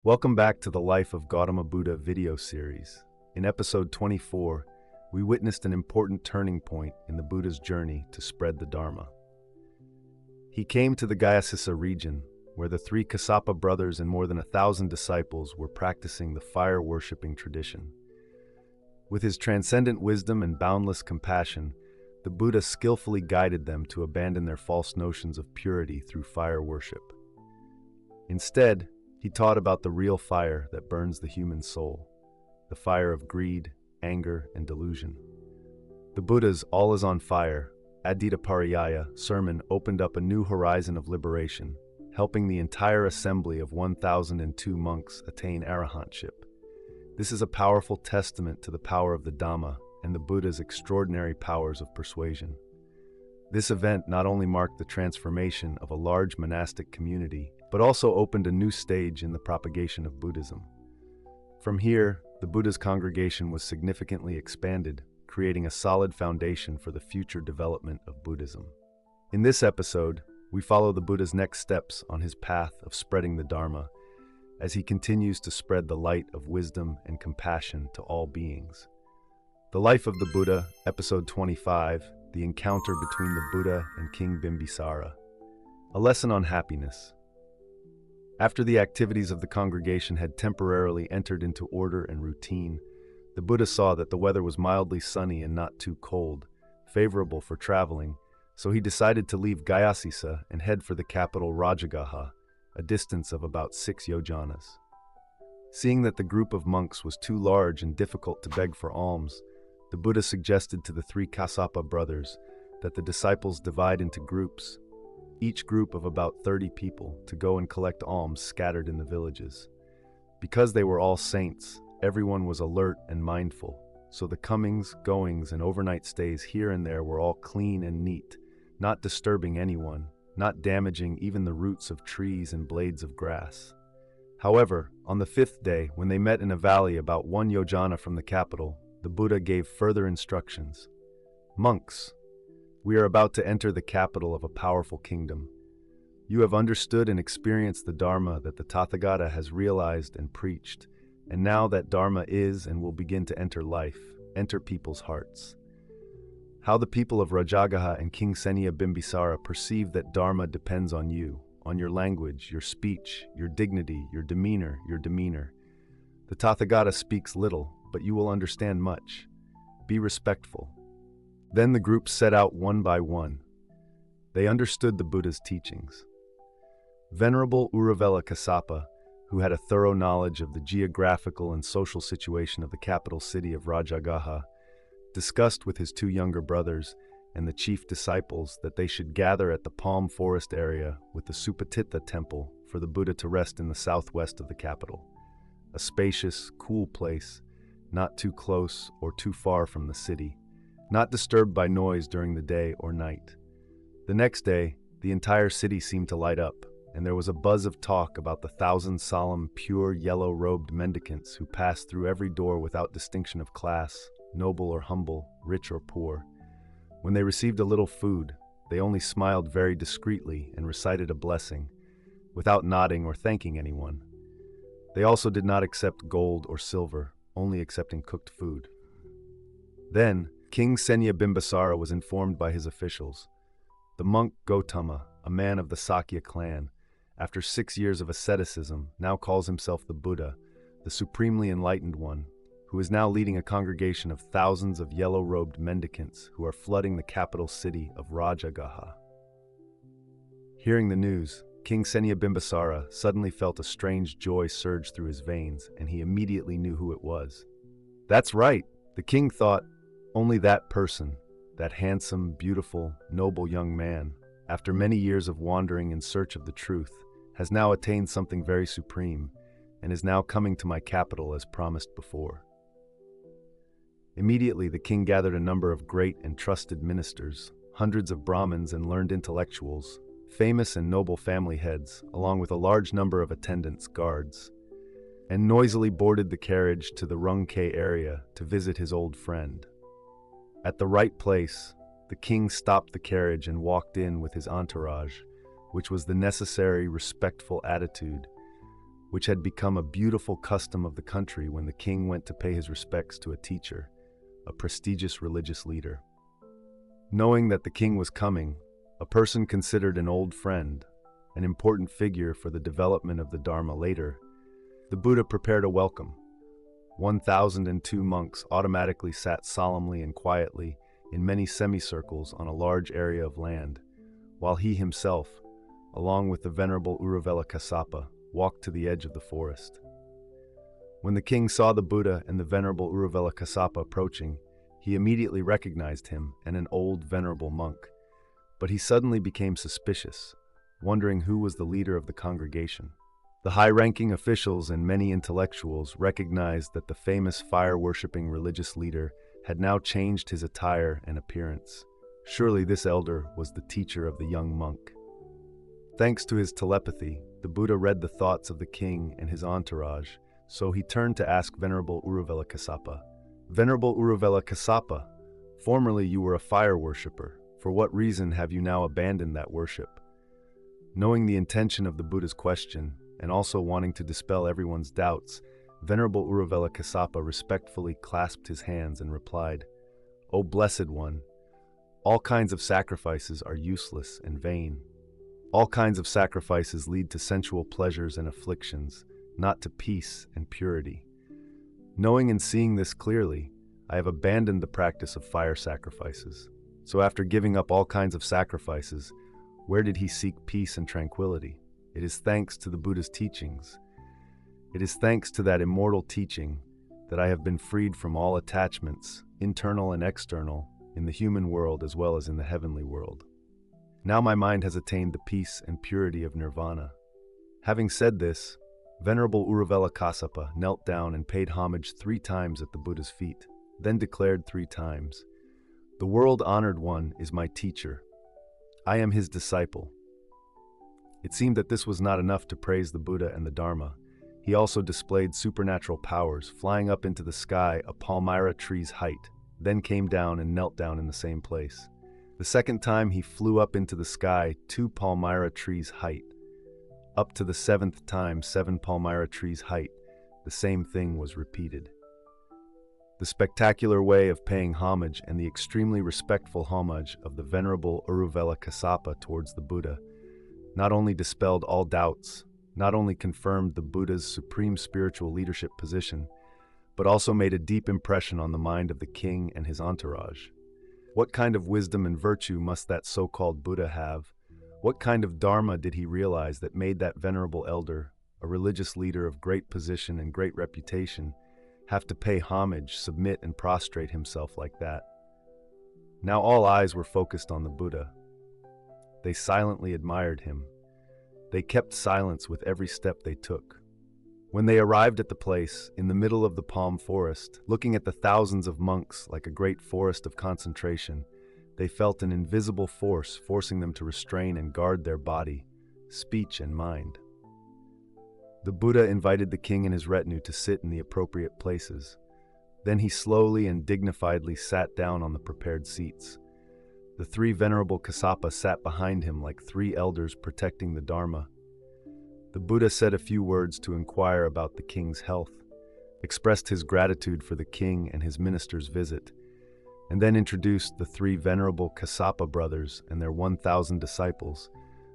Welcome back to the Life of Gautama Buddha video series. In episode 24, we witnessed an important turning point in the Buddha's journey to spread the Dharma. He came to the Gayasissa region, where the three Kassapa brothers and more than 1,000 disciples were practicing the fire-worshipping tradition. With his transcendent wisdom and boundless compassion, the Buddha skillfully guided them to abandon their false notions of purity through fire worship. Instead, he taught about the real fire that burns the human soul, the fire of greed, anger, and delusion. The Buddha's All is on Fire, Adita Pariyaya sermon opened up a new horizon of liberation, helping the entire assembly of 1,002 monks attain arahantship. This is a powerful testament to the power of the Dhamma and the Buddha's extraordinary powers of persuasion. This event not only marked the transformation of a large monastic community, but also opened a new stage in the propagation of Buddhism. From here, the Buddha's congregation was significantly expanded, creating a solid foundation for the future development of Buddhism. In this episode, we follow the Buddha's next steps on his path of spreading the Dharma, as he continues to spread the light of wisdom and compassion to all beings. The Life of the Buddha, Episode 25, The Encounter Between the Buddha and King Bimbisara. A lesson on happiness. After the activities of the congregation had temporarily entered into order and routine, the Buddha saw that the weather was mildly sunny and not too cold, favorable for traveling, so he decided to leave Gayasissa and head for the capital Rajagaha, a distance of about 6 yojanas. Seeing that the group of monks was too large and difficult to beg for alms, the Buddha suggested to the three Kassapa brothers that the disciples divide into groups, each group of about 30 people, to go and collect alms scattered in the villages. Because they were all saints, everyone was alert and mindful, so the comings, goings, and overnight stays here and there were all clean and neat, not disturbing anyone, not damaging even the roots of trees and blades of grass. However, on the 5th day, when they met in a valley about 1 yojana from the capital, the Buddha gave further instructions. Monks, we are about to enter the capital of a powerful kingdom. You have understood and experienced the Dharma that the Tathagata has realized and preached, and now that Dharma is and will begin to enter life, enter people's hearts. How the people of Rajagaha and King Senya Bimbisara perceive that Dharma depends on you, on your language, your speech, your dignity, your demeanor. The Tathagata speaks little, but you will understand much. Be respectful. Then the group set out one by one. They understood the Buddha's teachings. Venerable Uruvela Kassapa, who had a thorough knowledge of the geographical and social situation of the capital city of Rajagaha, discussed with his 2 younger brothers and the chief disciples that they should gather at the palm forest area with the Supatitha temple for the Buddha to rest in the southwest of the capital, a spacious, cool place, not too close or too far from the city, not disturbed by noise during the day or night. The next day, the entire city seemed to light up, and there was a buzz of talk about the 1,000 solemn, pure, yellow-robed mendicants who passed through every door without distinction of class, noble or humble, rich or poor. When they received a little food, they only smiled very discreetly and recited a blessing, without nodding or thanking anyone. They also did not accept gold or silver, only accepting cooked food. Then, King Senya Bimbisara was informed by his officials. The monk Gautama, a man of the Sakya clan, after 6 years of asceticism, now calls himself the Buddha, the supremely enlightened one, who is now leading a congregation of thousands of yellow-robed mendicants who are flooding the capital city of Rajagaha. Hearing the news, King Senya Bimbisara suddenly felt a strange joy surge through his veins, and he immediately knew who it was. That's right, the king thought, only that person, that handsome, beautiful, noble young man, after many years of wandering in search of the truth, has now attained something very supreme, and is now coming to my capital as promised before. Immediately the king gathered a number of great and trusted ministers, hundreds of Brahmins and learned intellectuals, famous and noble family heads, along with a large number of attendants, guards, and noisily boarded the carriage to the Rungkay area to visit his old friend. At the right place, the king stopped the carriage and walked in with his entourage, which was the necessary respectful attitude. which had become a beautiful custom of the country when the king went to pay his respects to a teacher, a prestigious religious leader. Knowing that the king was coming, a person considered an old friend, an important figure for the development of the Dharma later, the Buddha prepared a welcome. 1,002 monks automatically sat solemnly and quietly in many semicircles on a large area of land, while he himself, along with the Venerable Uruvela Kassapa, walked to the edge of the forest. When the king saw the Buddha and the Venerable Uruvela Kassapa approaching, he immediately recognized him and an old venerable monk, but he suddenly became suspicious, wondering who was the leader of the congregation. The high-ranking officials and many intellectuals recognized that the famous fire-worshipping religious leader had now changed his attire and appearance. Surely this elder was the teacher of the young monk. Thanks to his telepathy, the Buddha read the thoughts of the king and his entourage, so he turned to ask Venerable Uruvela Kassapa, "Venerable Uruvela Kassapa, formerly you were a fire worshipper. For what reason have you now abandoned that worship?" Knowing the intention of the Buddha's question, and also wanting to dispel everyone's doubts, Venerable Uruvela Kassapa respectfully clasped his hands and replied, "O Blessed One, all kinds of sacrifices are useless and vain. All kinds of sacrifices lead to sensual pleasures and afflictions, not to peace and purity. Knowing and seeing this clearly, I have abandoned the practice of fire sacrifices." So after giving up all kinds of sacrifices, where did he seek peace and tranquility? It is thanks to the Buddha's teachings. It is thanks to that immortal teaching that I have been freed from all attachments, internal and external, in the human world as well as in the heavenly world. Now my mind has attained the peace and purity of nirvana. Having said this, Venerable Uruvela Kassapa knelt down and paid homage 3 times at the Buddha's feet, then declared 3 times, "The world-honored one is my teacher. I am his disciple." It seemed that this was not enough to praise the Buddha and the Dharma. He also displayed supernatural powers, flying up into the sky a palmyra tree's height, then came down and knelt down in the same place. The second time he flew up into the sky 2 palmyra trees' height. Up to the 7th time 7 palmyra trees' height, the same thing was repeated. The spectacular way of paying homage and the extremely respectful homage of the Venerable Uruvela Kassapa towards the Buddha not only dispelled all doubts, not only confirmed the Buddha's supreme spiritual leadership position, but also made a deep impression on the mind of the king and his entourage. What kind of wisdom and virtue must that so-called Buddha have? What kind of Dharma did he realize that made that venerable elder, a religious leader of great position and great reputation, have to pay homage, submit, and prostrate himself like that? Now all eyes were focused on the Buddha. They silently admired him. They kept silence with every step they took. When they arrived at the place, in the middle of the palm forest, looking at the thousands of monks like a great forest of concentration, they felt an invisible force forcing them to restrain and guard their body, speech, and mind. The Buddha invited the king and his retinue to sit in the appropriate places. Then he slowly and dignifiedly sat down on the prepared seats. The 3 venerable Kassapas sat behind him like 3 elders protecting the Dharma. The Buddha said a few words to inquire about the king's health, expressed his gratitude for the king and his minister's visit, and then introduced the 3 venerable Kassapa brothers and their 1,000 disciples,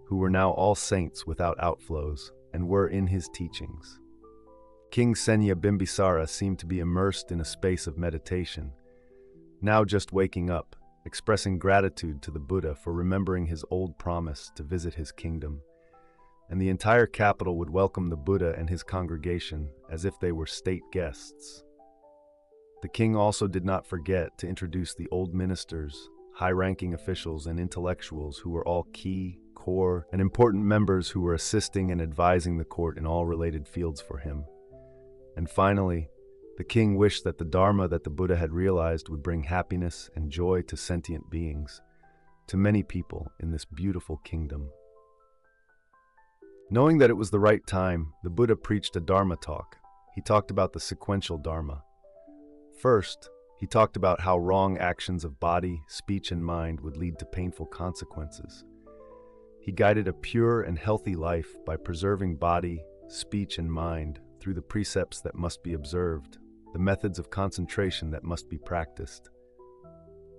who were now all saints without outflows and were in his teachings. King Senya Bimbisara seemed to be immersed in a space of meditation, now just waking up, expressing gratitude to the Buddha for remembering his old promise to visit his kingdom, and the entire capital would welcome the Buddha and his congregation as if they were state guests. The king also did not forget to introduce the old ministers, high-ranking officials, and intellectuals who were all key, core, and important members who were assisting and advising the court in all related fields for him. And finally, the king wished that the Dharma that the Buddha had realized would bring happiness and joy to sentient beings, to many people in this beautiful kingdom. Knowing that it was the right time, the Buddha preached a Dharma talk. He talked about the sequential Dharma. First, he talked about how wrong actions of body, speech, and mind would lead to painful consequences. He guided a pure and healthy life by preserving body, speech, and mind through the precepts that must be observed, the methods of concentration that must be practiced.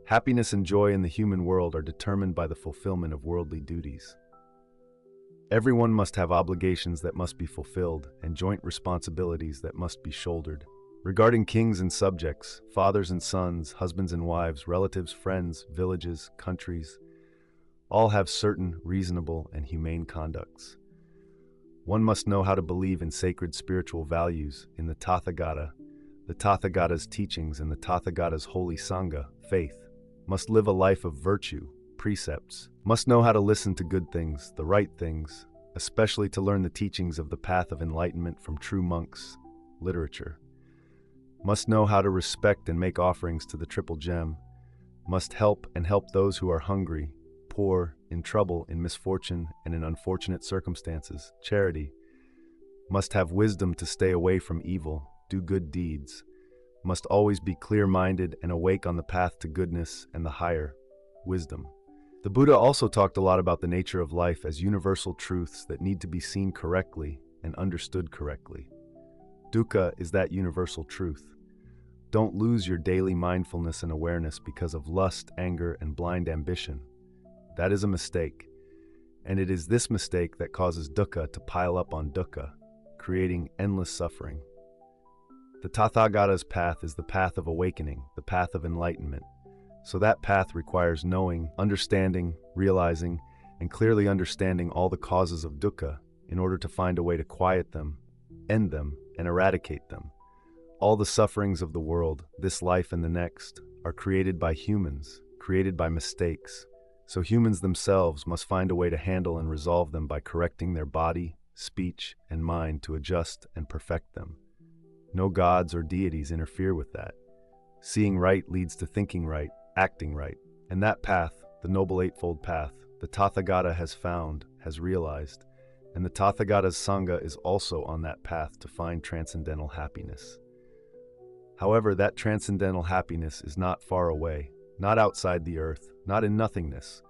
Happiness and joy in the human world are determined by the fulfillment of worldly duties. Everyone must have obligations that must be fulfilled and joint responsibilities that must be shouldered. Regarding kings and subjects, fathers and sons, husbands and wives, relatives, friends, villages, countries, all have certain reasonable and humane conducts. One must know how to believe in sacred spiritual values, in the Tathagata's teachings, and the Tathagata's holy Sangha, faith, must live a life of virtue, precepts, must know how to listen to good things, the right things, especially to learn the teachings of the path of enlightenment from true monks, literature, must know how to respect and make offerings to the Triple Gem, must help and help those who are hungry, poor, in trouble, in misfortune, and in unfortunate circumstances, charity, must have wisdom to stay away from evil, do good deeds, must always be clear-minded and awake on the path to goodness and the higher, wisdom. The Buddha also talked a lot about the nature of life as universal truths that need to be seen correctly and understood correctly. Dukkha is that universal truth. Don't lose your daily mindfulness and awareness because of lust, anger, and blind ambition. That is a mistake, and it is this mistake that causes dukkha to pile up on dukkha, creating endless suffering. The Tathagata's path is the path of awakening, the path of enlightenment. So that path requires knowing, understanding, realizing, and clearly understanding all the causes of dukkha in order to find a way to quiet them, end them, and eradicate them. All the sufferings of the world, this life and the next, are created by humans, created by mistakes. So humans themselves must find a way to handle and resolve them by correcting their body, speech, and mind to adjust and perfect them. No gods or deities interfere with that. Seeing right leads to thinking right, acting right, and that path, the Noble Eightfold Path, the Tathagata has found, has realized, and the Tathagata's Sangha is also on that path to find transcendental happiness. However, that transcendental happiness is not far away, not outside the earth, not in nothingness.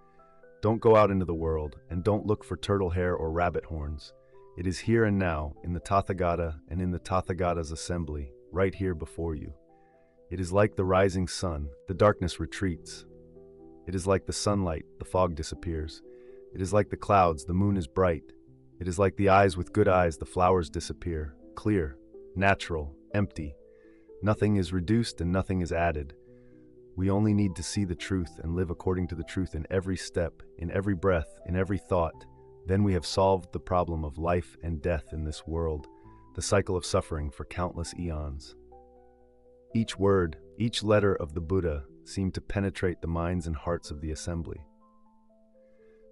Don't go out into the world, and don't look for turtle hair or rabbit horns. It is here and now, in the Tathagata and in the Tathagata's assembly, right here before you. It is like the rising sun, the darkness retreats. It is like the sunlight, the fog disappears. It is like the clouds, the moon is bright. It is like the eyes with good eyes, the flowers disappear. Clear, natural, empty. Nothing is reduced and nothing is added. We only need to see the truth and live according to the truth in every step, in every breath, in every thought. Then we have solved the problem of life and death in this world, the cycle of suffering for countless eons. Each word, each letter of the Buddha seemed to penetrate the minds and hearts of the assembly.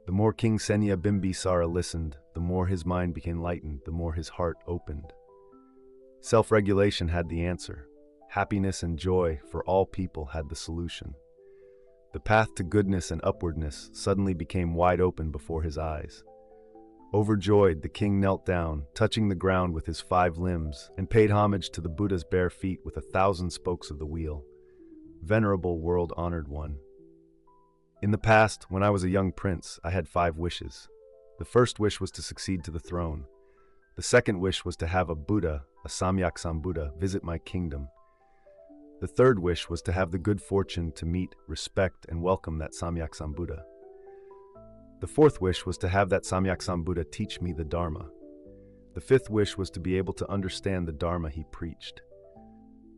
The more King Senya Bimbisara listened, the more his mind became lightened, the more his heart opened. Self-regulation had the answer. Happiness and joy for all people had the solution. The path to goodness and upwardness suddenly became wide open before his eyes. Overjoyed, the king knelt down, touching the ground with his 5 limbs, and paid homage to the Buddha's bare feet with 1,000 spokes of the wheel. Venerable world-honored one. In the past, when I was a young prince, I had 5 wishes. The first wish was to succeed to the throne. The second wish was to have a Buddha, a Samyak Sambuddha, visit my kingdom. The third wish was to have the good fortune to meet, respect, and welcome that Samyak Sambuddha. The fourth wish was to have that Samyak Sambuddha teach me the Dharma. The fifth wish was to be able to understand the Dharma he preached.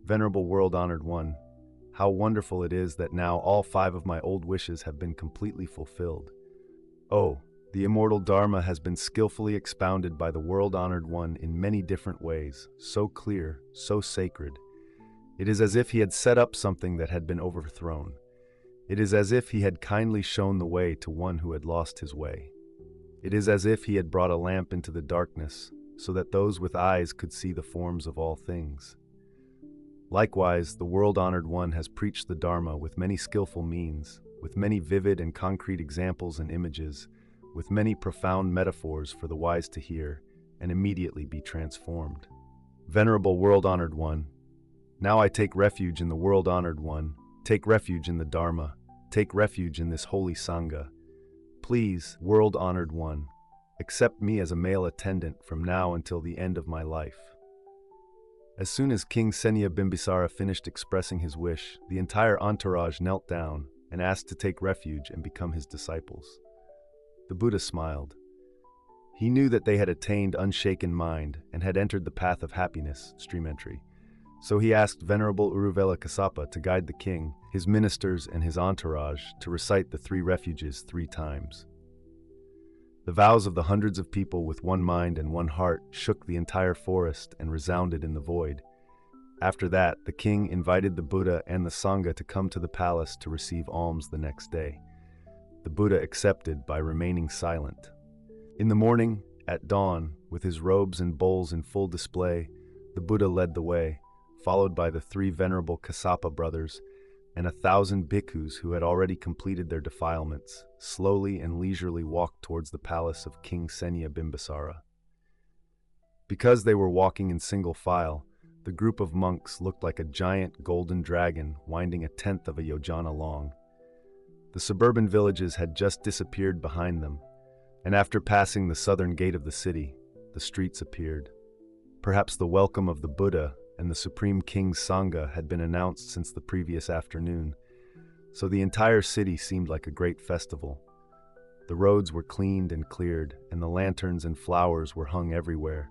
Venerable world-honored one, how wonderful it is that now all 5 of my old wishes have been completely fulfilled. Oh, the immortal Dharma has been skillfully expounded by the world-honored one in many different ways, so clear, so sacred. It is as if he had set up something that had been overthrown. It is as if he had kindly shown the way to one who had lost his way. It is as if he had brought a lamp into the darkness, so that those with eyes could see the forms of all things. Likewise, the world-honored one has preached the Dharma with many skillful means, with many vivid and concrete examples and images, with many profound metaphors for the wise to hear and immediately be transformed. Venerable world-honored one, now I take refuge in the world-honored one, take refuge in the Dharma, take refuge in this holy Sangha. Please, world-honored one, Accept me as a male attendant from now until the end of my life." As soon as King Senya Bimbisara finished expressing his wish, the entire entourage knelt down and asked to take refuge and become his disciples. The Buddha smiled. He knew that they had attained unshaken mind and had entered the path of happiness, stream entry. So he asked Venerable Uruvela Kassapa to guide the king, his ministers, and his entourage to recite the 3 refuges 3 times. The vows of the hundreds of people with one mind and one heart shook the entire forest and resounded in the void. After that, the king invited the Buddha and the Sangha to come to the palace to receive alms the next day. The Buddha accepted by remaining silent. In the morning, at dawn, with his robes and bowls in full display, the Buddha led the way, followed by the 3 venerable Kassapa brothers and 1,000 bhikkhus who had already completed their defilements, slowly and leisurely walked towards the palace of King Senya Bimbisara. Because they were walking in single file, the group of monks looked like a giant golden dragon winding 1/10 of a yojana long. The suburban villages had just disappeared behind them, and after passing the southern gate of the city, the streets appeared. Perhaps the welcome of the Buddha and the Supreme King's Sangha had been announced since the previous afternoon, so the entire city seemed like a great festival. The roads were cleaned and cleared, and the lanterns and flowers were hung everywhere.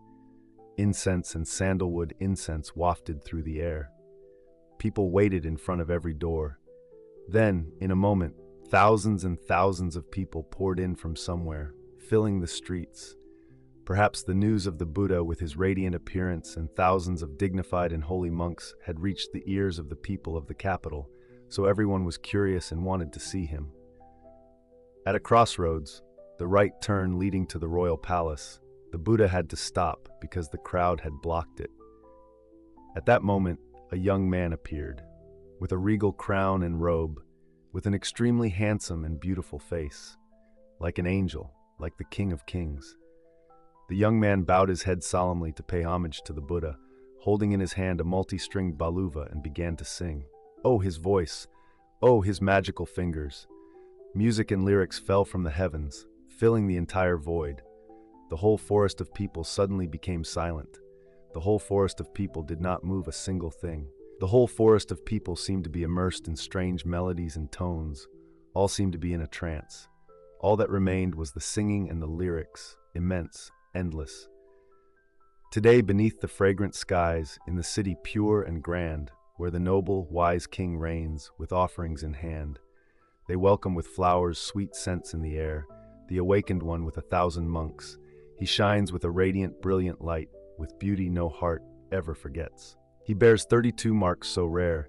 Incense and sandalwood incense wafted through the air. People waited in front of every door. Then, in a moment, thousands and thousands of people poured in from somewhere, filling the streets. Perhaps the news of the Buddha with his radiant appearance and thousands of dignified and holy monks had reached the ears of the people of the capital, so everyone was curious and wanted to see him. At a crossroads, the right turn leading to the royal palace, the Buddha had to stop because the crowd had blocked it. At that moment, a young man appeared, with a regal crown and robe, with an extremely handsome and beautiful face, like an angel, like the King of Kings. The young man bowed his head solemnly to pay homage to the Buddha, holding in his hand a multi-stringed baluva, and began to sing. Oh, his voice! Oh, his magical fingers! Music and lyrics fell from the heavens, filling the entire void. The whole forest of people suddenly became silent. The whole forest of people did not move a single thing. The whole forest of people seemed to be immersed in strange melodies and tones. All seemed to be in a trance. All that remained was the singing and the lyrics, immense, endless. Today, beneath the fragrant skies, in the city pure and grand, where the noble, wise king reigns, with offerings in hand, they welcome with flowers sweet scents in the air, the awakened one with 1,000 monks. He shines with a radiant, brilliant light, with beauty no heart ever forgets. He bears 32 marks so rare,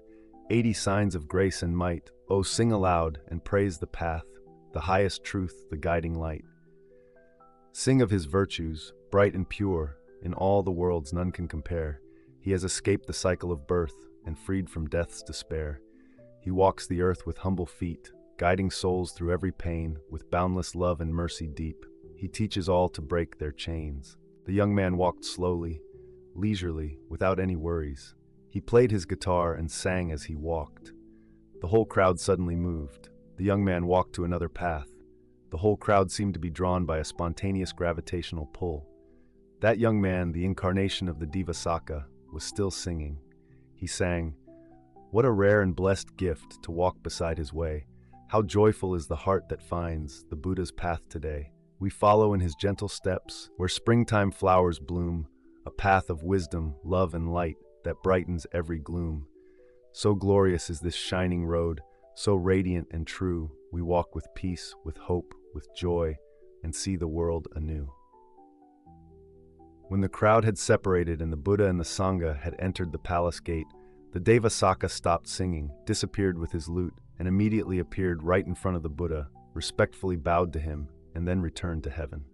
80 signs of grace and might. Oh, sing aloud and praise the path, the highest truth, the guiding light. Sing of his virtues, bright and pure, in all the worlds none can compare. He has escaped the cycle of birth and freed from death's despair. He walks the earth with humble feet, guiding souls through every pain, with boundless love and mercy deep. He teaches all to break their chains. The young man walked slowly, leisurely, without any worries. He played his guitar and sang as he walked. The whole crowd suddenly moved. The young man walked to another path. The whole crowd seemed to be drawn by a spontaneous gravitational pull. That young man, the incarnation of the Devasaka, was still singing. He sang, "What a rare and blessed gift to walk beside his way. How joyful is the heart that finds the Buddha's path today. We follow in his gentle steps, where springtime flowers bloom, a path of wisdom, love, and light that brightens every gloom. So glorious is this shining road, so radiant and true. We walk with peace, with hope, with joy, and see the world anew." When the crowd had separated and the Buddha and the Sangha had entered the palace gate, the Devasaka stopped singing, disappeared with his lute, and immediately appeared right in front of the Buddha, respectfully bowed to him, and then returned to heaven.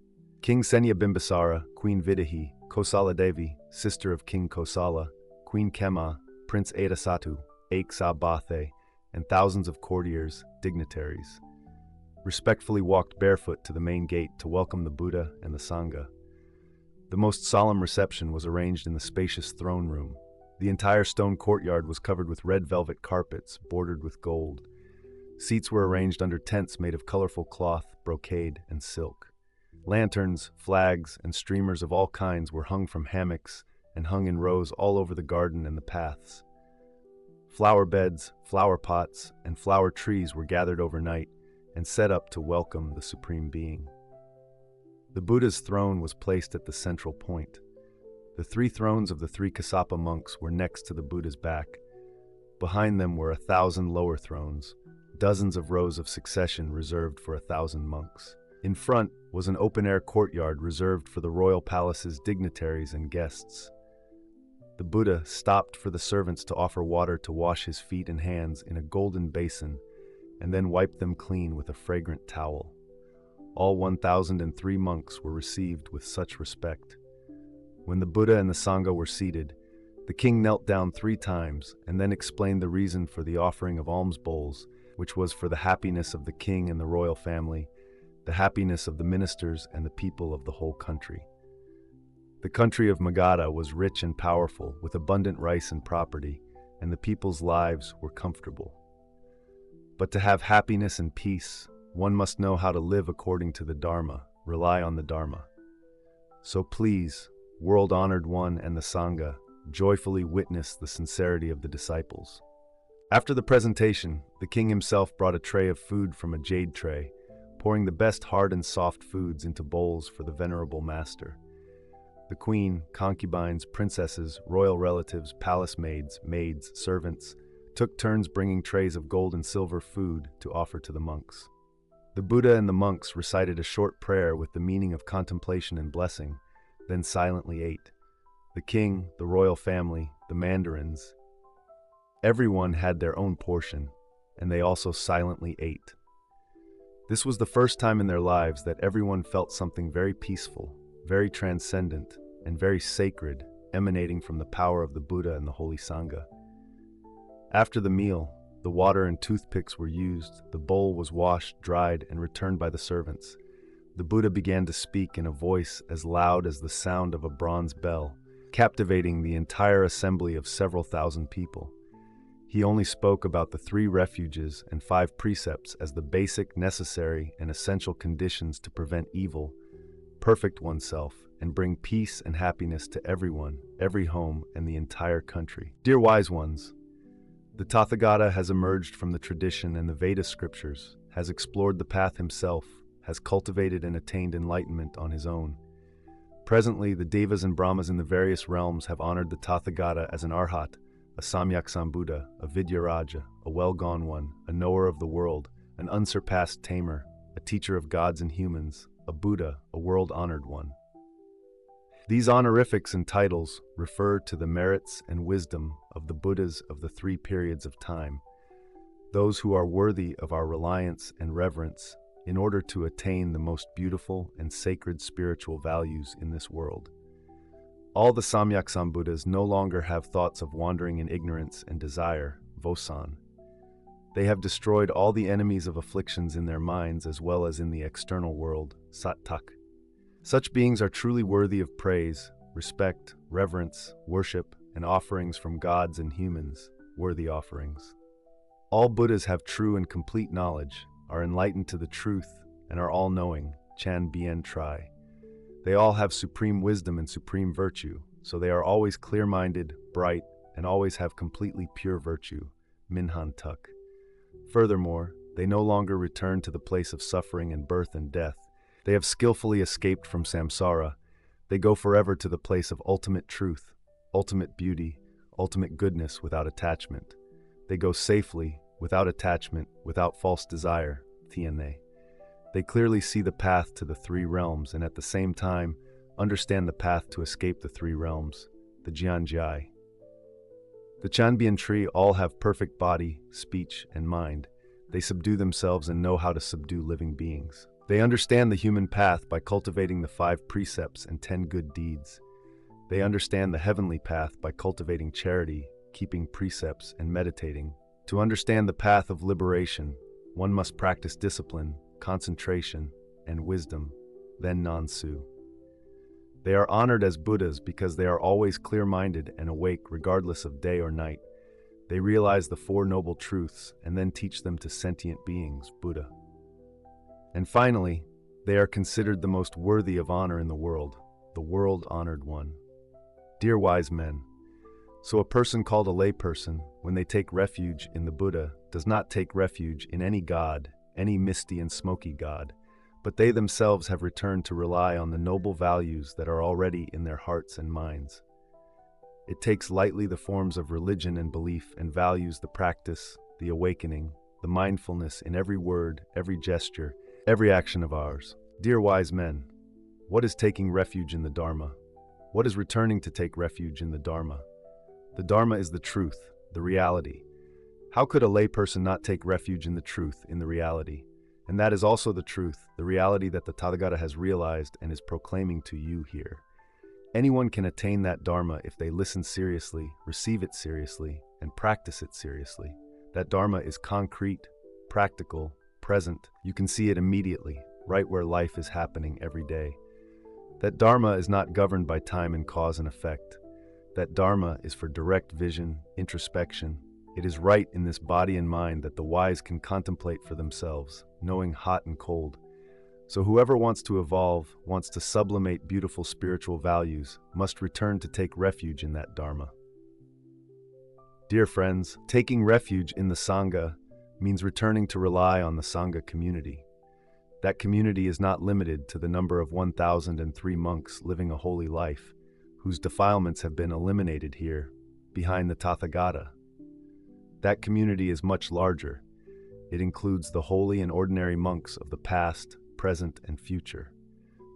King Senya Bimbisara, Queen Vidahi, Kosala Devi, sister of King Kosala, Queen Kema, Prince Adasatu, Aiksa Bathe, and thousands of courtiers, dignitaries, respectfully walked barefoot to the main gate to welcome the Buddha and the Sangha. The most solemn reception was arranged in the spacious throne room. The entire stone courtyard was covered with red velvet carpets bordered with gold. Seats were arranged under tents made of colorful cloth, brocade, and silk. Lanterns, flags, and streamers of all kinds were hung from hammocks and hung in rows all over the garden and the paths. Flower beds, flower pots, and flower trees were gathered overnight and set up to welcome the Supreme Being. The Buddha's throne was placed at the central point. The 3 thrones of the 3 Kassapa monks were next to the Buddha's back. Behind them were 1,000 lower thrones, dozens of rows of succession reserved for 1,000 monks. In front was an open-air courtyard reserved for the royal palace's dignitaries and guests. The Buddha stopped for the servants to offer water to wash his feet and hands in a golden basin, and then wiped them clean with a fragrant towel. All 1,003 monks were received with such respect. When the Buddha and the Sangha were seated, the king knelt down 3 times and then explained the reason for the offering of alms bowls, which was for the happiness of the king and the royal family, the happiness of the ministers and the people of the whole country. The country of Magadha was rich and powerful, with abundant rice and property, and the people's lives were comfortable. But to have happiness and peace, one must know how to live according to the Dharma, rely on the Dharma. So please, world-honored one and the Sangha, joyfully witness the sincerity of the disciples. After the presentation, the king himself brought a tray of food from a jade tray, pouring the best hard and soft foods into bowls for the venerable master. The queen, concubines, princesses, royal relatives, palace maids, servants, took turns bringing trays of gold and silver food to offer to the monks. The Buddha and the monks recited a short prayer with the meaning of contemplation and blessing, then silently ate. The king, the royal family, the mandarins, everyone had their own portion, and they also silently ate. This was the first time in their lives that everyone felt something very peaceful, very transcendent, and very sacred emanating from the power of the Buddha and the Holy Sangha. After the meal, the water and toothpicks were used, the bowl was washed, dried, and returned by the servants. The Buddha began to speak in a voice as loud as the sound of a bronze bell, captivating the entire assembly of several thousand people. He only spoke about the 3 refuges and 5 precepts as the basic, necessary, and essential conditions to prevent evil, perfect oneself, and bring peace and happiness to everyone, every home, and the entire country. Dear wise ones, the Tathagata has emerged from the tradition and the Veda scriptures, has explored the path himself, has cultivated and attained enlightenment on his own. Presently, the Devas and Brahmas in the various realms have honored the Tathagata as an Arhat, a Samyak Sambuddha, a Vidyaraja, a well-gone one, a knower of the world, an unsurpassed tamer, a teacher of gods and humans, a Buddha, a world-honored one. These honorifics and titles refer to the merits and wisdom of the Buddhas of the 3 periods of time, those who are worthy of our reliance and reverence in order to attain the most beautiful and sacred spiritual values in this world. All the Samyak Sambuddhas no longer have thoughts of wandering in ignorance and desire, vosan. They have destroyed all the enemies of afflictions in their minds as well as in the external world, sattak. Such beings are truly worthy of praise, respect, reverence, worship, and offerings from gods and humans, worthy offerings. All Buddhas have true and complete knowledge, are enlightened to the truth, and are all-knowing, Chan Bien Tri. They all have supreme wisdom and supreme virtue, so they are always clear-minded, bright, and always have completely pure virtue, Minhan Tuk. Furthermore, they no longer return to the place of suffering and birth and death. They have skillfully escaped from samsara. They go forever to the place of ultimate truth, ultimate beauty, ultimate goodness without attachment. They go safely, without attachment, without false desire, Tianne. They clearly see the path to the 3 realms and at the same time understand the path to escape the 3 realms, the Jianjai. The Chanbian tree all have perfect body, speech, and mind. They subdue themselves and know how to subdue living beings. They understand the human path by cultivating the 5 precepts and 10 good deeds. They understand the heavenly path by cultivating charity, keeping precepts, and meditating. To understand the path of liberation, one must practice discipline, concentration, and wisdom, then non-su. They are honored as Buddhas because they are always clear-minded and awake regardless of day or night. They realize the 4 noble truths and then teach them to sentient beings, Buddha. And finally, They are considered the most worthy of honor in the world-honored one. Dear wise men, so a person called a layperson, when they take refuge in the Buddha, does not take refuge in any god, any misty and smoky god, but they themselves have returned to rely on the noble values that are already in their hearts and minds. It takes lightly the forms of religion and belief and values the practice, the awakening, the mindfulness in every word, every gesture, every action of ours. Dear wise men, what is taking refuge in the Dharma? What is returning to take refuge in the Dharma? The Dharma is the truth, the reality. How could a layperson not take refuge in the truth, in the reality? And that is also the truth, the reality that the Tathagata has realized and is proclaiming to you here. Anyone can attain that Dharma if they listen seriously, receive it seriously, and practice it seriously. That Dharma is concrete, practical, present. You can see it immediately, right where life is happening every day. That Dharma is not governed by time and cause and effect. That Dharma is for direct vision, introspection. It is right in this body and mind that the wise can contemplate for themselves, knowing hot and cold. So whoever wants to evolve, wants to sublimate beautiful spiritual values, must return to take refuge in that Dharma. Dear friends, taking refuge in the Sangha means returning to rely on the Sangha community. That community is not limited to the number of 1,003 monks living a holy life, whose defilements have been eliminated here, behind the Tathagata. That community is much larger. It includes the holy and ordinary monks of the past, present, and future.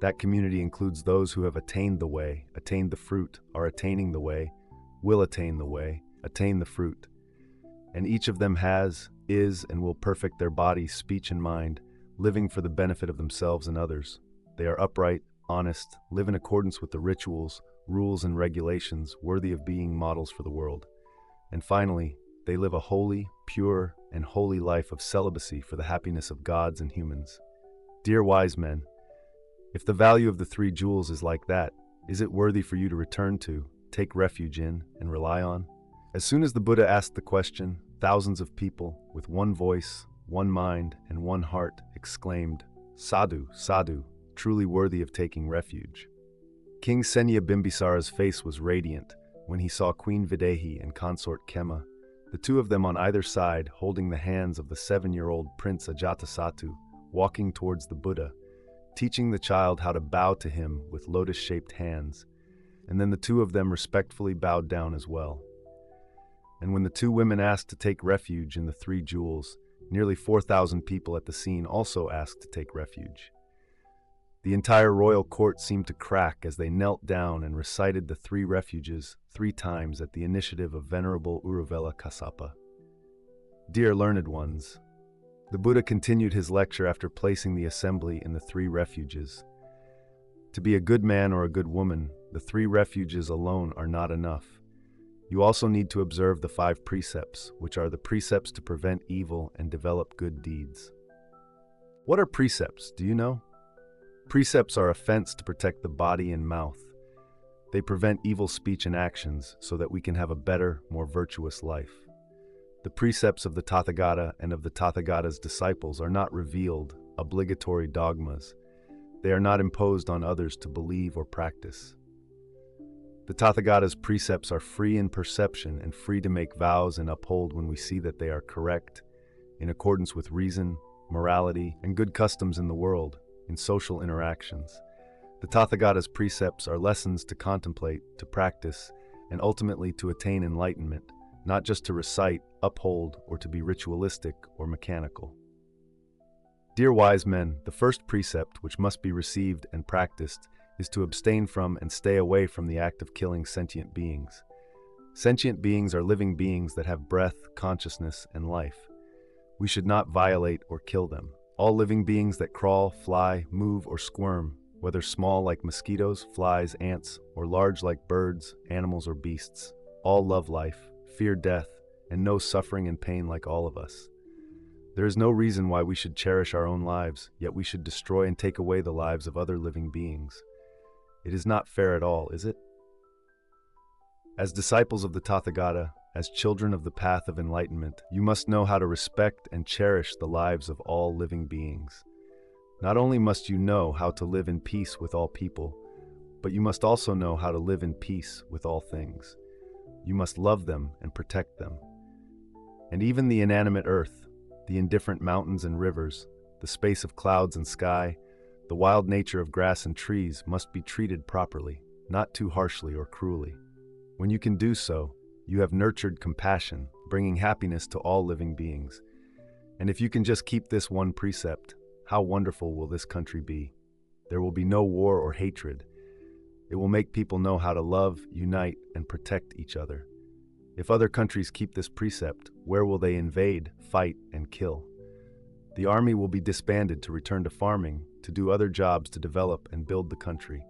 That community includes those who have attained the way, attained the fruit, are attaining the way, will attain the way, attain the fruit. And each of them has, is, and will perfect their body, speech, and mind, living for the benefit of themselves and others. They are upright, honest, live in accordance with the rituals, rules, and regulations worthy of being models for the world. And finally, they live a holy, pure, and holy life of celibacy for the happiness of gods and humans. Dear wise men, if the value of the three jewels is like that, is it worthy for you to return to, take refuge in, and rely on? As soon as the Buddha asked the question, thousands of people, with one voice, one mind, and one heart, exclaimed, "Sadhu, sadhu, truly worthy of taking refuge." King Senya Bimbisara's face was radiant when he saw Queen Videhi and consort Kema, the two of them on either side holding the hands of the 7-year-old Prince Ajatasattu, walking towards the Buddha, teaching the child how to bow to him with lotus-shaped hands, and then the two of them respectfully bowed down as well. And when the two women asked to take refuge in the three jewels, nearly 4,000 people at the scene also asked to take refuge. The entire royal court seemed to crack as they knelt down and recited the three refuges 3 times at the initiative of Venerable Uruvela Kassapa. Dear learned ones, the Buddha continued his lecture after placing the assembly in the 3 refuges. To be a good man or a good woman, the 3 refuges alone are not enough. You also need to observe the 5 precepts, which are the precepts to prevent evil and develop good deeds. What are precepts, do you know? Precepts are a fence to protect the body and mouth. They prevent evil speech and actions so that we can have a better, more virtuous life. The precepts of the Tathagata and of the Tathagata's disciples are not revealed, obligatory dogmas. They are not imposed on others to believe or practice. The Tathagata's precepts are free in perception and free to make vows and uphold when we see that they are correct, in accordance with reason, morality, and good customs in the world, in social interactions. The Tathagata's precepts are lessons to contemplate, to practice, and ultimately to attain enlightenment, not just to recite, uphold, or to be ritualistic or mechanical. Dear wise men, the first precept which must be received and practiced is to abstain from and stay away from the act of killing sentient beings. Sentient beings are living beings that have breath, consciousness, and life. We should not violate or kill them. All living beings that crawl, fly, move, or squirm, whether small like mosquitoes, flies, ants, or large like birds, animals, or beasts, all love life, fear death, and know suffering and pain like all of us. There is no reason why we should cherish our own lives, yet we should destroy and take away the lives of other living beings. It is not fair at all, is it? As disciples of the Tathagata, as children of the path of enlightenment, you must know how to respect and cherish the lives of all living beings. Not only must you know how to live in peace with all people, but you must also know how to live in peace with all things. You must love them and protect them. And even the inanimate earth, the indifferent mountains and rivers, the space of clouds and sky, the wild nature of grass and trees must be treated properly, not too harshly or cruelly. When you can do so, you have nurtured compassion, bringing happiness to all living beings. And if you can just keep this one precept, how wonderful will this country be? There will be no war or hatred. It will make people know how to love, unite, and protect each other. If other countries keep this precept, where will they invade, fight, and kill? The army will be disbanded to return to farming, to do other jobs to develop and build the country.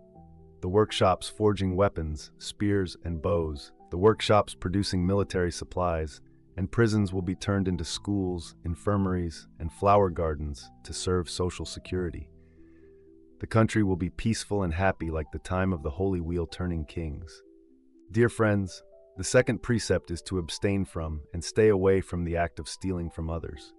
The workshops forging weapons, spears, and bows, the workshops producing military supplies, and prisons will be turned into schools, infirmaries, and flower gardens to serve social security. The country will be peaceful and happy like the time of the holy wheel turning kings. Dear friends, the second precept is to abstain from and stay away from the act of stealing from others.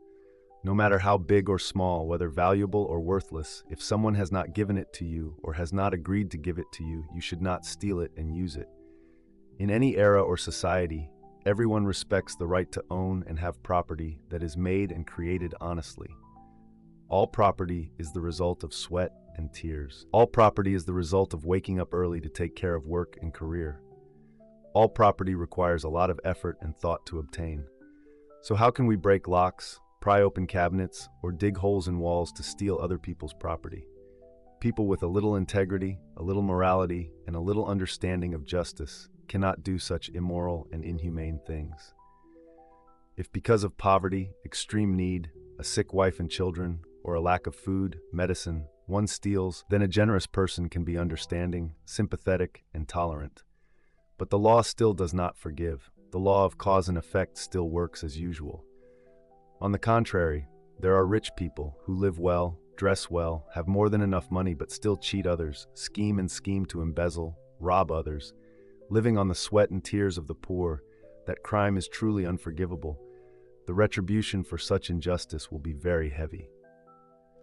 No matter how big or small, whether valuable or worthless, if someone has not given it to you or has not agreed to give it to you, you should not steal it and use it. In any era or society, everyone respects the right to own and have property that is made and created honestly. All property is the result of sweat and tears. All property is the result of waking up early to take care of work and career. All property requires a lot of effort and thought to obtain. So how can we break locks, pry open cabinets, or dig holes in walls to steal other people's property? People with a little integrity, a little morality, and a little understanding of justice cannot do such immoral and inhumane things. If because of poverty, extreme need, a sick wife and children, or a lack of food, medicine, one steals, then a generous person can be understanding, sympathetic, and tolerant. But the law still does not forgive. The law of cause and effect still works as usual. On the contrary, there are rich people who live well, dress well, have more than enough money but still cheat others, scheme to embezzle, rob others, living on the sweat and tears of the poor. That crime is truly unforgivable. The retribution for such injustice will be very heavy.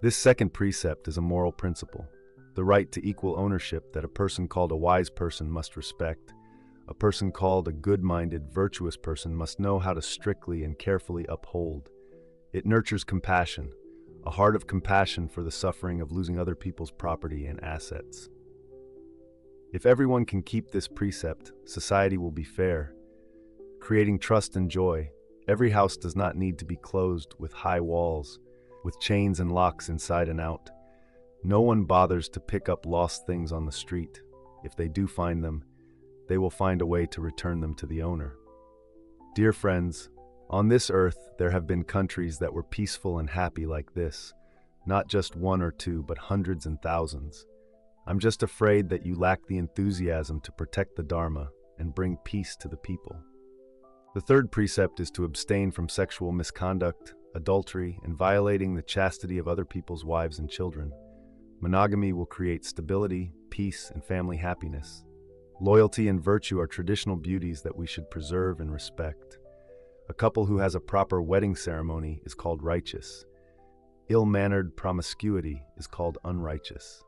This second precept is a moral principle, the right to equal ownership that a person called a wise person must respect. A person called a good-minded, virtuous person must know how to strictly and carefully uphold. It nurtures compassion, a heart of compassion for the suffering of losing other people's property and assets. If everyone can keep this precept, society will be fair, creating trust and joy. Every house does not need to be closed with high walls, with chains and locks inside and out. No one bothers to pick up lost things on the street. If they do find them, they will find a way to return them to the owner. Dear friends, on this earth there have been countries that were peaceful and happy like this, not just one or two, but hundreds and thousands. I'm just afraid that you lack the enthusiasm to protect the Dharma and bring peace to the people. The third precept is to abstain from sexual misconduct, adultery, and violating the chastity of other people's wives and children. Monogamy will create stability, peace, and family happiness. Loyalty and virtue are traditional beauties that we should preserve and respect. A couple who has a proper wedding ceremony is called righteous. Ill-mannered promiscuity is called unrighteous.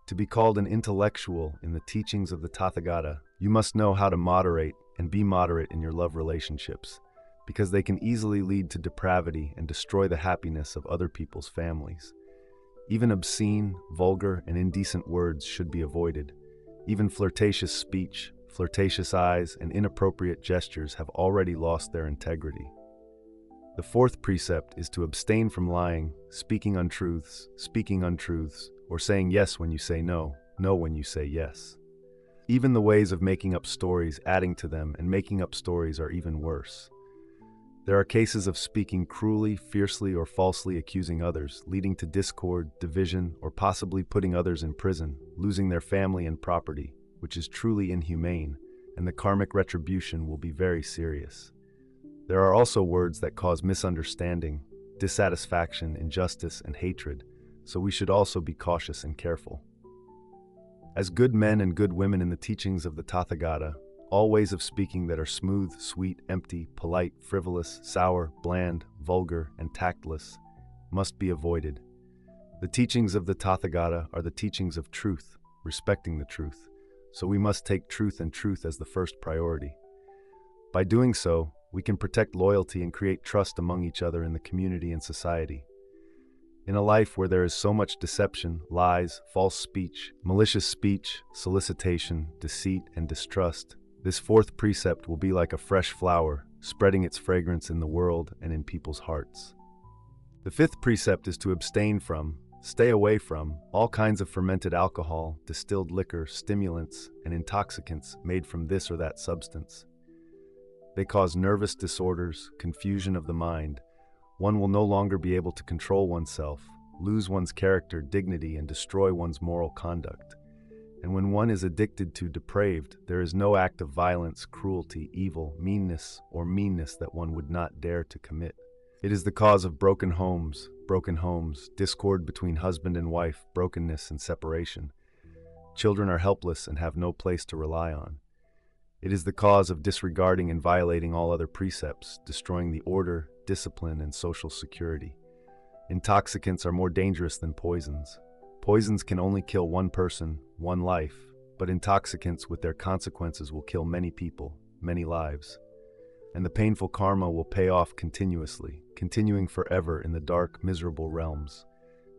To be called an intellectual in the teachings of the Tathagata, you must know how to moderate and be moderate in your love relationships, because they can easily lead to depravity and destroy the happiness of other people's families. Even obscene, vulgar, and indecent words should be avoided. Even flirtatious speech, flirtatious eyes, and inappropriate gestures have already lost their integrity. The fourth precept is to abstain from lying, speaking untruths, or saying yes when you say no, no when you say yes. Even the ways of making up stories, adding to them, and making up stories are even worse. There are cases of speaking cruelly, fiercely, or falsely accusing others, leading to discord, division, or possibly putting others in prison, losing their family and property, which is truly inhumane, and the karmic retribution will be very serious. There are also words that cause misunderstanding, dissatisfaction, injustice, and hatred, so we should also be cautious and careful. As good men and good women in the teachings of the Tathagata, all ways of speaking that are smooth, sweet, empty, polite, frivolous, sour, bland, vulgar, and tactless must be avoided. The teachings of the Tathagata are the teachings of truth, respecting the truth, so we must take truth and truth as the first priority. By doing so, we can protect loyalty and create trust among each other in the community and society. In a life where there is so much deception, lies, false speech, malicious speech, solicitation, deceit, and distrust, this fourth precept will be like a fresh flower, spreading its fragrance in the world and in people's hearts. The fifth precept is to abstain from, stay away from, all kinds of fermented alcohol, distilled liquor, stimulants, and intoxicants made from this or that substance. They cause nervous disorders, confusion of the mind. One will no longer be able to control oneself, lose one's character, dignity, and destroy one's moral conduct. And when one is addicted to depraved, there is no act of violence, cruelty, evil, meanness that one would not dare to commit. It is the cause of broken homes, discord between husband and wife, brokenness and separation. Children are helpless and have no place to rely on. It is the cause of disregarding and violating all other precepts, destroying the order, discipline, and social security. Intoxicants are more dangerous than poisons. Poisons can only kill one person, one life, but intoxicants with their consequences will kill many people, many lives. And the painful karma will pay off continuously, continuing forever in the dark, miserable realms.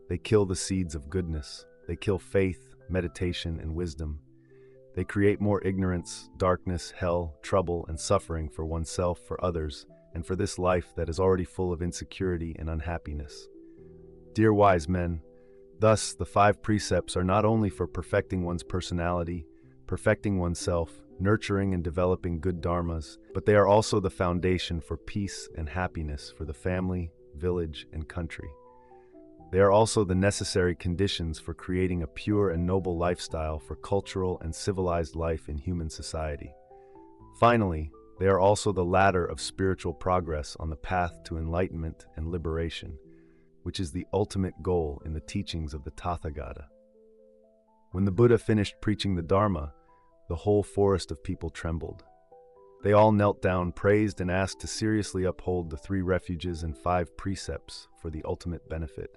They kill the seeds of goodness. They kill faith, meditation, and wisdom. They create more ignorance, darkness, hell, trouble, and suffering for oneself, for others, and for this life that is already full of insecurity and unhappiness. Dear wise men, thus the 5 precepts are not only for perfecting one's personality, perfecting oneself, nurturing and developing good dharmas, but they are also the foundation for peace and happiness for the family, village, and country. They are also the necessary conditions for creating a pure and noble lifestyle for cultural and civilized life in human society. Finally, they are also the ladder of spiritual progress on the path to enlightenment and liberation, which is the ultimate goal in the teachings of the Tathagata. When the Buddha finished preaching the Dharma, the whole forest of people trembled. They all knelt down, praised, and asked to seriously uphold the 3 refuges and 5 precepts for the ultimate benefit.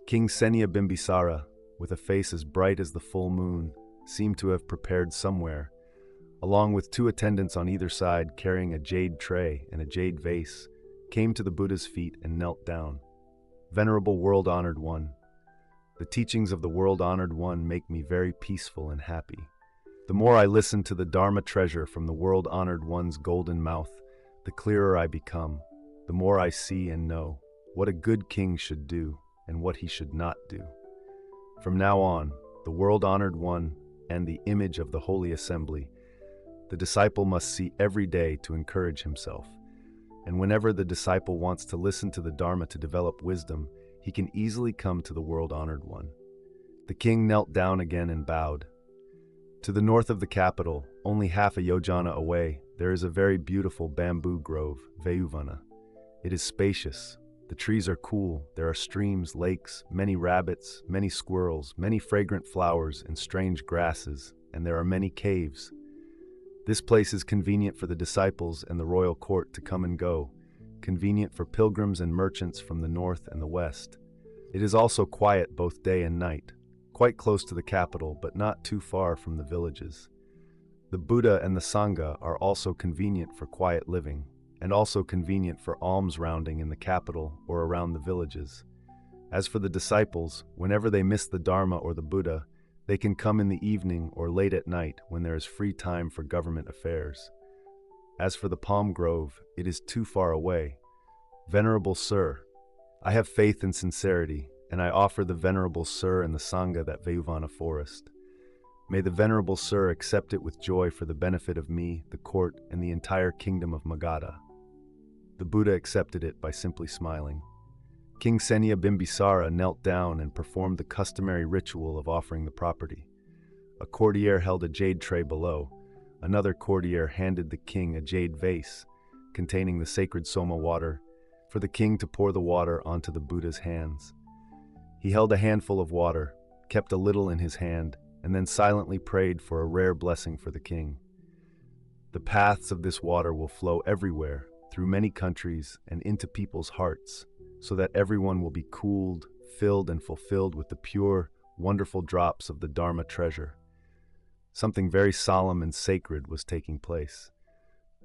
King Senya Bimbisara, with a face as bright as the full moon, seemed to have prepared somewhere, along with 2 attendants on either side carrying a jade tray and a jade vase, came to the Buddha's feet and knelt down. Venerable World-Honored One, the teachings of the World-Honored One make me very peaceful and happy. The more I listen to the Dharma treasure from the World-Honored One's golden mouth, the clearer I become, the more I see and know what a good king should do and what he should not do. From now on, the World-Honored One and the image of the Holy Assembly, the disciple must see every day to encourage himself. And whenever the disciple wants to listen to the Dharma to develop wisdom, he can easily come to the World-Honored One. The king knelt down again and bowed. To the north of the capital, only half a yojana away, there is a very beautiful bamboo grove, Vayuvana. It is spacious. The trees are cool, there are streams, lakes, many rabbits, many squirrels, many fragrant flowers and strange grasses, and there are many caves. This place is convenient for the disciples and the royal court to come and go, convenient for pilgrims and merchants from the north and the west. It is also quiet both day and night, quite close to the capital but not too far from the villages. The Buddha and the Sangha are also convenient for quiet living, and also convenient for alms rounding in the capital or around the villages. As for the disciples, whenever they miss the Dharma or the Buddha, they can come in the evening or late at night when there is free time for government affairs. As for the palm grove, it is too far away. Venerable Sir, I have faith and sincerity, and I offer the Venerable Sir and the Sangha that Vayuvana forest. May the Venerable Sir accept it with joy for the benefit of me, the court, and the entire kingdom of Magadha. The Buddha accepted it by simply smiling. King Senya Bimbisara knelt down and performed the customary ritual of offering the property. A courtier held a jade tray below. Another courtier handed the king a jade vase containing the sacred soma water for the king to pour the water onto the Buddha's hands. He held a handful of water, kept a little in his hand, and then silently prayed for a rare blessing for the king. The paths of this water will flow everywhere, through many countries and into people's hearts, so that everyone will be cooled, filled and fulfilled with the pure, wonderful drops of the Dharma treasure. Something very solemn and sacred was taking place.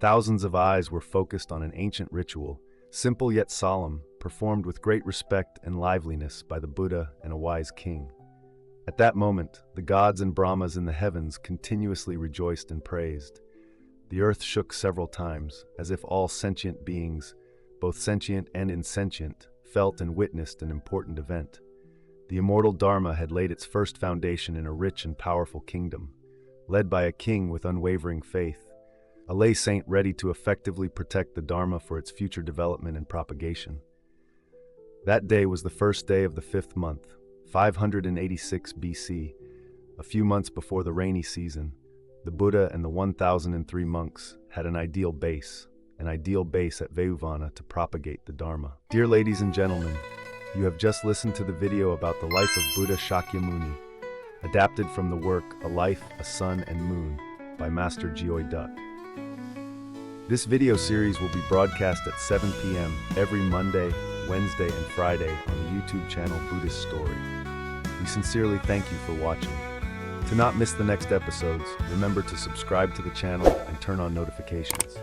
Thousands of eyes were focused on an ancient ritual, simple yet solemn, performed with great respect and liveliness by the Buddha and a wise king. At that moment, the gods and Brahmas in the heavens continuously rejoiced and praised. The earth shook several times, as if all sentient beings, both sentient and insentient, felt and witnessed an important event. The immortal Dharma had laid its first foundation in a rich and powerful kingdom, led by a king with unwavering faith, a lay saint ready to effectively protect the Dharma for its future development and propagation. That day was the first day of the 5th month, 586 BC, a few months before the rainy season. The Buddha and the 1,003 monks had an ideal base at Vayuvana to propagate the Dharma. Dear ladies and gentlemen, you have just listened to the video about the life of Buddha Shakyamuni, adapted from the work A Life, a Sun and Moon by Master Geoy Duck. This video series will be broadcast at 7 p.m. every Monday, Wednesday, and Friday on the YouTube channel Buddhist Story. We sincerely thank you for watching. To not miss the next episodes, remember to subscribe to the channel and turn on notifications.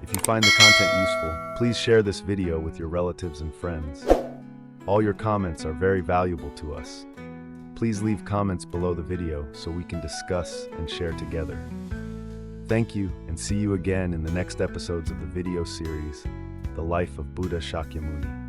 If you find the content useful, please share this video with your relatives and friends. All your comments are very valuable to us. Please leave comments below the video so we can discuss and share together. Thank you, and see you again in the next episodes of the video series, The Life of Buddha Shakyamuni.